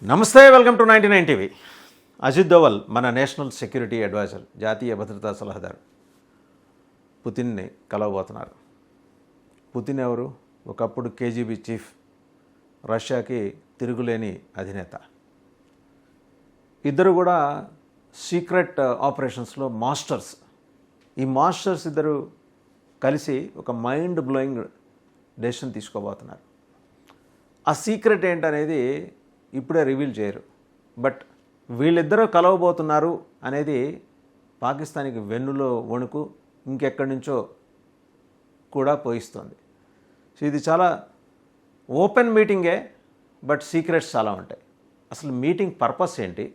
నమస్తే, welcome to 99 TV. Ajit Doval మన national security advisor, జాతీయ భద్రతా సలహాదారు పుతిన్ని కలవబోతున్నారు. పుతిన్ ఎవరు? ఒకప్పుడు కేజీబీ చీఫ్, రష్యాకి తిరుగులేని అధినేత. ఇద్దరు కూడా సీక్రెట్ ఆపరేషన్స్లో మాస్టర్స్. ఈ మాస్టర్స్ ఇద్దరు కలిసి ఒక మైండ్ బ్లోయింగ్ డెసిషన్ తీసుకోబోతున్నారు. ఆ సీక్రెట్ ఏంటనేది ఇప్పుడే రివీల్ చేయరు. బట్ వీళ్ళిద్దరూ కలవబోతున్నారు అనేది పాకిస్తాన్కి వెన్నులో వణుకు ఇంకెక్కడి నుంచో కూడా పోయిస్తుంది. సో ఇది చాలా ఓపెన్ మీటింగే, బట్ సీక్రెట్స్ చాలా ఉంటాయి. అసలు మీటింగ్ పర్పస్ ఏంటి,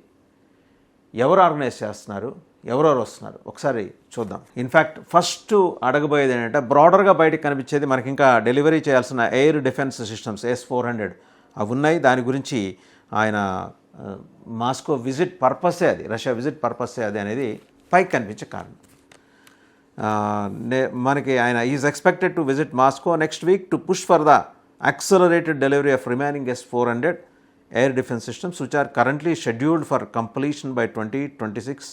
ఎవరు ఆర్గనైజ్ చేస్తున్నారు, ఎవరెవరు వస్తున్నారు, ఒకసారి చూద్దాం. ఇన్ఫ్యాక్ట్ ఫస్ట్ అడగబోయేది ఏంటంటే, బ్రాడర్గా బయటకు కనిపించేది మనకి ఇంకా డెలివరీ చేయాల్సిన ఎయిర్ డిఫెన్స్ సిస్టమ్స్ S-400 అవి ఉన్నాయి. దాని గురించి ఆయన మాస్కో విజిట్ పర్పసే అది, రష్యా విజిట్ పర్పసే అది అనేది పైకి కనిపించే కారణం. మనకి ఆయన is expected to visit Moscow next week to push for the accelerated delivery of remaining S-400 air defence systems which are currently scheduled for completion by 2026.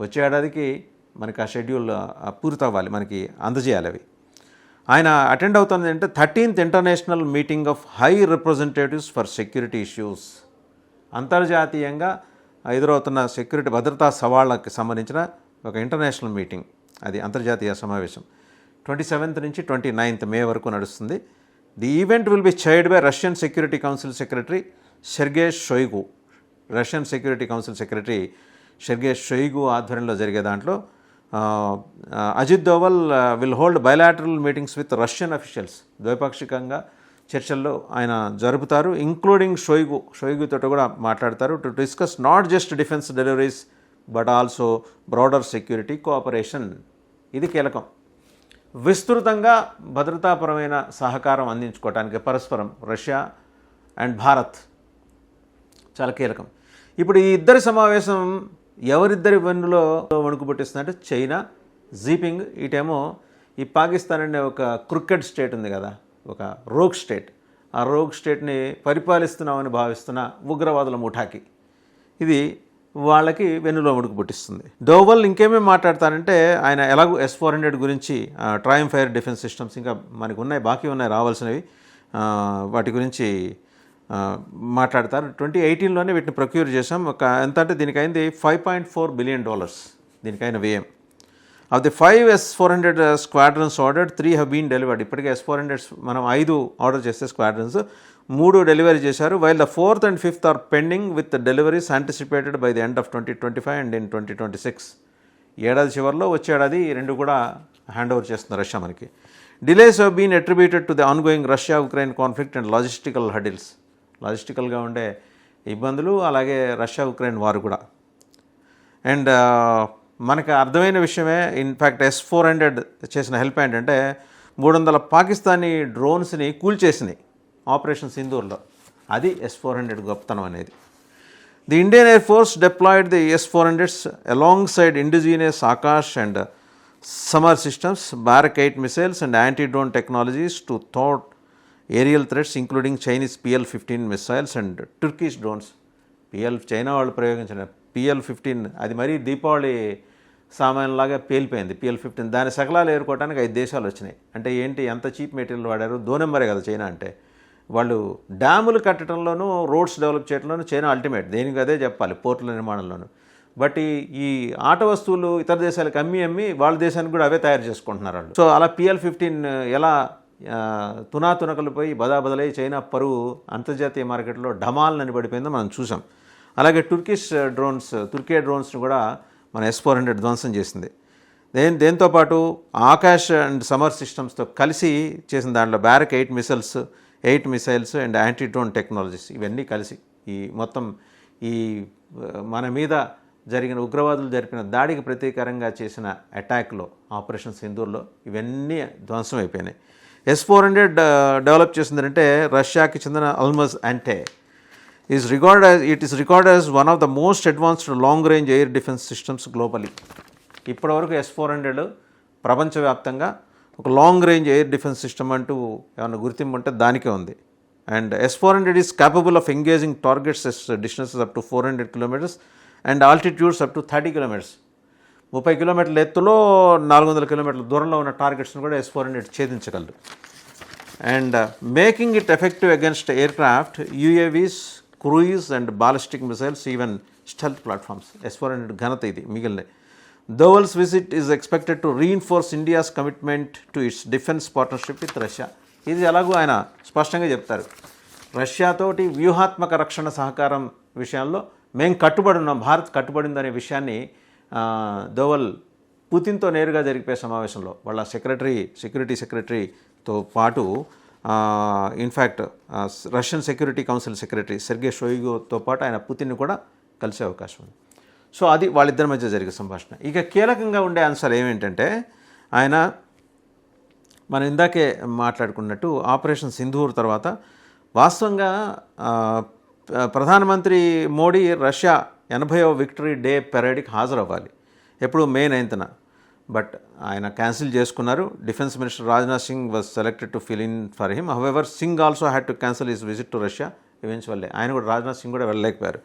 వచ్చే ఏడాదికి మనకి ఆ షెడ్యూల్ పూర్తవ్వాలి, మనకి అందజేయాలి అవి. ఆయన అటెండ్ అవుతుంది అంటే 13th international meeting of high representatives for security issues. అంతర్జాతీయంగా ఎదురవుతున్న సెక్యూరిటీ భద్రతా సవాళ్ళకి సంబంధించిన ఒక ఇంటర్నేషనల్ మీటింగ్, అది అంతర్జాతీయ సమావేశం 27th నుంచి 29th మే వరకు నడుస్తుంది. The event will be chaired by Russian security council secretary Sergei Shoigu. Russian security council secretary Sergei Shoigu ఆధ్వర్యంలో జరిగే దాంట్లో Ajit Doval will hold bilateral meetings with Russian officials. ద్వైపాక్షికంగా చర్చల్లో ఆయన జరుపుతారు, ఇంక్లూడింగ్ షోయిగుతో కూడా మాట్లాడతారు, to discuss not just defence deliveries but also broader security cooperation. ఇది కీలకం. విస్తృతంగా భద్రతాపరమైన సహకారం అందించుకోవడానికి పరస్పరం రష్యా అండ్ భారత్ చాలా కీలకం. ఇప్పుడు ఈ ఇద్దరి సమావేశం ఎవరిద్దరి వెన్నులో వణుకు పుట్టిస్తుందంటే చైనా, జీపింగ్. ఇటేమో ఈ పాకిస్తాన్ అనే ఒక క్రికెట్ స్టేట్ ఉంది కదా, ఒక రోగ్ స్టేట్. ఆ రోగ్ స్టేట్ని పరిపాలిస్తున్నామని భావిస్తున్న ఉగ్రవాదుల ముఠాకి ఇది వాళ్ళకి వెన్నులో వణుకు పుట్టిస్తుంది. దోవల్ ఇంకేమేమి మాట్లాడతారంటే, ఆయన ఎలాగో S-400 గురించి, ట్రయంఫ్ ఎయిర్ డిఫెన్స్ సిస్టమ్స్ ఇంకా మనకు ఉన్నాయి, బాకీ ఉన్నాయి రావాల్సినవి, వాటి గురించి మాట్లాడతారు. 2018లోనే వీటిని ప్రొక్యూర్ చేసాం. ఒక ఎంత అంటే దీనికి అయింది $5.4 బిలియన్. దీనికైన వ్యయం. Of the 5 S-400 squadrons ordered, 3 have been delivered. ఇప్పటికే S-400 మనం 5 ఆర్డర్ చేస్తే స్క్వాడ్రన్స్ 3 డెలివరీ చేశారు. While the 4th and 5th are pending with deliveries anticipated by the end of 2025 and in 2026. ఏడాది చివరిలో వచ్చే ఏడాది 2 కూడా హ్యాండ్ ఓవర్ చేస్తుంది రష్యా మనకి. Delays have been attributed to the ongoing Russia Ukraine conflict and logistical hurdles. లాజిస్టికల్గా ఉండే ఇబ్బందులు, అలాగే రష్యా ఉక్రెయిన్ వారు కూడా. అండ్ మనకు అర్థమైన విషయమే. ఇన్ఫ్యాక్ట్ S-400 చేసిన హెల్ప్ ఏంటంటే 300 పాకిస్తానీ డ్రోన్స్ని కూల్చేసినాయి ఆపరేషన్ సింధూర్లో. అది S-400 గొప్పతనం అనేది. The Indian air force deployed the S-400s alongside indigenous Akash and Samar systems, Barak 8 missiles and anti drone technologies to థాట్ aerial threats including Chinese PL-15 missiles and Turkish drones. China వాళ్ళు ప్రయోగించిన PL-15 అది మరీ Deepavali సామాన్లాగా పేలిపోయింది. PL-15 దాని శకలాలు ఏరుకోవడానికి 5 దేశాలు వచ్చినాయి. అంటే ఏంటి, ఎంత చీప్ మెటీరియల్ వాడారు. 2 నెంబరే కదా చైనా అంటే. వాళ్ళు డ్యాములు కట్టడంలోనూ రోడ్స్ డెవలప్ చేయడంలోనూ చైనా అల్టిమేట్, దేనికి అదే చెప్పాలి, పోర్టుల నిర్మాణంలోనూ. బట్ ఈ ఆట వస్తువులు ఇతర దేశాలకు అమ్మి వాళ్ళ దేశానికి కూడా అవే తయారు చేసుకుంటున్నారు వాళ్ళు. సో అలా PL-15 ఎలా తునాతునకలు పోయి బదాబదలై చైనా పరువు అంతర్జాతీయ మార్కెట్లో ఢమాల్ని పడిపోయిందో మనం చూసాం. అలాగే తుర్కీ డ్రోన్స్ని కూడా మన S-400 ధ్వంసం చేసింది. దేంతోపాటు ఆకాష్ అండ్ సమర్ సిస్టమ్స్తో కలిసి చేసిన దాంట్లో Barack 8 missiles and anti drone technologies, ఇవన్నీ కలిసి ఈ మొత్తం ఈ మన మీద జరిగిన ఉగ్రవాదులు జరిపిన దాడికి ప్రతీకారంగా చేసిన అటాక్లో, ఆపరేషన్ సింధూర్లో ఇవన్నీ ధ్వంసం అయిపోయినాయి. S-400 డెవలప్ చేసిందంటే రష్యాకి చెందిన అల్మజ్ అంటే it is record as one of the most advanced long range air defence systems globally. ఇప్పటివరకు S-400 ప్రపంచవ్యాప్తంగా ఒక long range air defence system అంటూ ఏమైనా గుర్తింపు ఉంటే దానికే ఉంది. And S-400 is capable of engaging targets at distances up to 400 kilometers and altitudes up to 30 kilometers. 30 కిలోమీటర్ల ఎత్తులో 400 కిలోమీటర్ల దూరంలో ఉన్న టార్గెట్స్ని కూడా S-400 ఛేదించగలదు. And making it effective against aircraft, UAVs, cruise and ballistic missiles, even stealth platforms. S-400 ఘనత ఇది మిగిలినవి. Dowell's visit is expected to reinforce India's commitment to its defense partnership with Russia. ఇది ఎలాగో ఆయన స్పష్టంగా చెప్తారు. రష్యాతోటి వ్యూహాత్మక రక్షణ సహకారం విషయంలో మేము కట్టుబడి ఉన్నాం, భారత్ కట్టుబడిందనే విషయాన్ని దోవల్ పుతిన్తో నేరుగా జరిగిపోయే సమావేశంలో వాళ్ళ సెక్యూరిటీ సెక్రటరీతో పాటు in fact Russian security council secretary Sergei షోయిగుతో పాటు ఆయన పుతిన్ని కూడా కలిసే అవకాశం ఉంది. సో అది వాళ్ళిద్దరి మధ్య జరిగే సంభాషణ. ఇక కీలకంగా ఉండే అంశాలు ఏమేంటంటే ఆయన మనం ఇందాకే మాట్లాడుకున్నట్టు ఆపరేషన్ సింధూర్ తర్వాత వాస్తవంగా ప్రధానమంత్రి మోడీ రష్యా 80వ విక్టరీ డే పెరేడ్కి హాజరవ్వాలి ఎప్పుడు మే 9న. బట్ ఆయన క్యాన్సిల్ చేసుకున్నారు. Defence minister Rajnath Singh was selected to fill in for him. However Singh also had to cancel his visit to Russia eventually. ఆయన కూడా రాజ్నాథ్ సింగ్ కూడా వెళ్ళలేకపోయారు.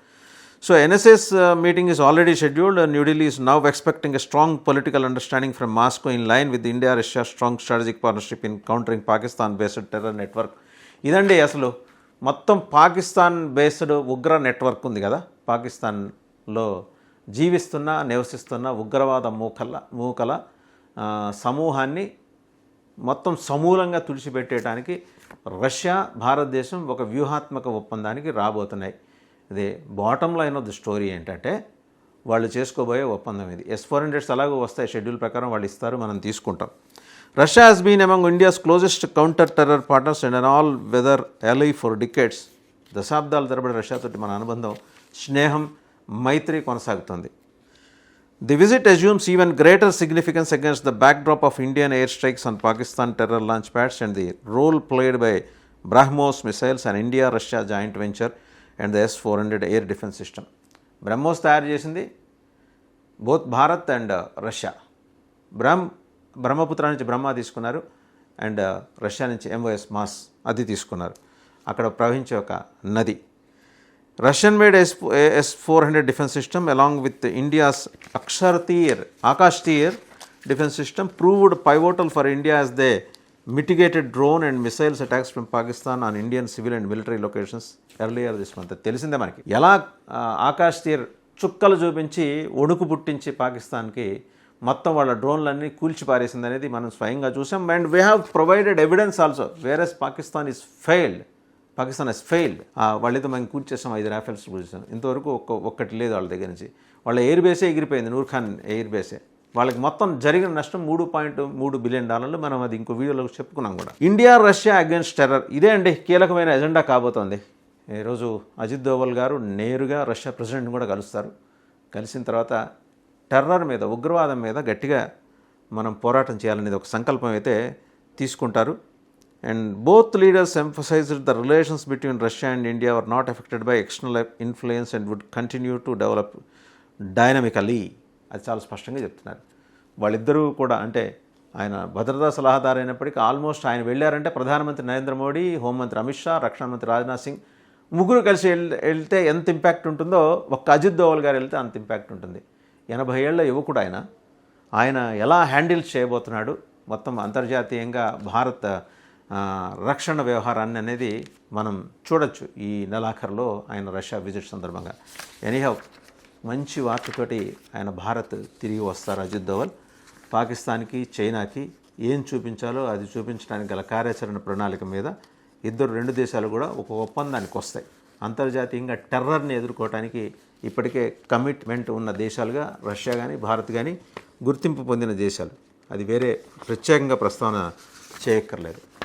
So NSS meeting is already scheduled and New Delhi is now expecting a strong political understanding from Moscow in line with India-Russia strong strategic partnership in countering Pakistan-based terror network. ఇదండి అసలు మొత్తం Pakistan based ఉగ్ర network ఉంది కదా, పాకిస్తాన్లో నివసిస్తున్న ఉగ్రవాద మూకల సమూహాన్ని మొత్తం సమూలంగా తుడిచిపెట్టేయడానికి రష్యా భారతదేశం ఒక వ్యూహాత్మక ఒప్పందానికి రాబోతున్నాయి. ఇది bottom line of the story ఏంటంటే వాళ్ళు చేసుకోబోయే ఒప్పందం ఇది. S-400s అలాగూ వస్తాయి, షెడ్యూల్ ప్రకారం వాళ్ళు ఇస్తారు, మనం తీసుకుంటాం. Russia has been among India's closest counter terror partners and an all weather ally for decades. దశాబ్దాల తరబడి రష్యాతోటి మన అనుబంధం, స్నేహం, మైత్రి కొనసాగుతుంది. The visit assumes even greater significance against the backdrop of Indian air strikes on Pakistan terror launch pads and the role played by BrahMos missiles and India Russia joint venture and the S-400 air defence system. BrahMos తయారు చేసింది both Bharat and Russia. Brahmaputra నుంచి బ్రహ్మ తీసుకున్నారు and Russia నుంచి MOS మాస్ అది తీసుకున్నారు. అక్కడ ప్రవహించే ఒక నది. Russian made S-400 defence system along with India's Akash Teer defence system proved pivotal for India as they mitigated drone and missiles attacks from Pakistan on Indian civil and military locations earlier this month. తెలిసిందే మనకి ఎలా ఆకాష్ తీర్ చుక్కలు చూపించి ఒడుకు పుట్టించి పాకిస్తాన్కి మొత్తం వాళ్ళ డ్రోన్లన్నీ కూల్చి పారేసింది అనేది మనం స్వయంగా చూసాం. And we have provided evidence also whereas Pakistan has failed. వాళ్ళైతే మనం కూల్చేసాం 5 రాఫెల్స్ కూల్చేసాం, ఇంతవరకు ఒక్కటి లేదు వాళ్ళ దగ్గర నుంచి. వాళ్ళ ఎయిర్ బేసే ఎగిరిపోయింది, నూర్ఖాన్ ఎయిర్ బేసే. వాళ్ళకి మొత్తం జరిగిన నష్టం $3.3 బిలియన్. మనం అది ఇంకో వీడియోలో చెప్పుకున్నాం కూడా. ఇండియా రష్యా అగేన్స్ట్ టెర్రర్ ఇదే అండి కీలకమైన ఎజెండా కాబోతోంది. ఈరోజు అజిత్ దోవల్ గారు నేరుగా రష్యా ప్రెసిడెంట్ని కూడా కలుస్తారు. కలిసిన తర్వాత టెర్రర్ మీద, ఉగ్రవాదం మీద గట్టిగా మనం పోరాటం చేయాలనేది ఒక సంకల్పం అయితే తీసుకుంటారు. And both leaders emphasised the relations between Russia and India are not affected by external influence and would continue to develop dynamically. అది చాలా స్పష్టంగా చెప్తున్నారు. వాళ్ళిద్దరూ కూడా అంటే ఆయన భద్రతా సలహాదారు అయినప్పటికీ ఆల్మోస్ట్ ఆయన వెళ్ళారంటే ప్రధానమంత్రి నరేంద్ర మోడీ, హోంమంత్రి అమిత్ షా, రక్షణ మంత్రి రాజ్నాథ్ సింగ్ ముగ్గురు కలిసి వెళ్తే ఎంత ఇంపాక్ట్ ఉంటుందో ఒక్క అజిత్ దోవల్ గారు వెళ్తే అంత ఇంపాక్ట్ ఉంటుంది. 80 ఏళ్ల యువకుడు ఆయన ఎలా హ్యాండిల్ చేయబోతున్నాడు మొత్తం అంతర్జాతీయంగా భారత్ రక్షణ వ్యవహారాన్ని అనేది మనం చూడొచ్చు ఈ నెలాఖరులో ఆయన రష్యా విజిట్ సందర్భంగా. ఎనీహౌ మంచి వార్తతోటి ఆయన భారత్ తిరిగి వస్తారు అజిత్ దోవల్. పాకిస్తాన్కి, చైనాకి ఏం చూపించాలో అది చూపించడానికి గల కార్యాచరణ ప్రణాళిక మీద రెండు దేశాలు కూడా ఒక ఒప్పందానికి వస్తాయి. అంతర్జాతీయంగా టెర్రర్ని ఎదుర్కోవడానికి ఇప్పటికే కమిట్మెంట్ ఉన్న దేశాలుగా రష్యా కానీ, భారత్ కానీ గుర్తింపు పొందిన దేశాలు. అది వేరే ప్రత్యేకంగా ప్రస్తావన చేయక్కర్లేదు.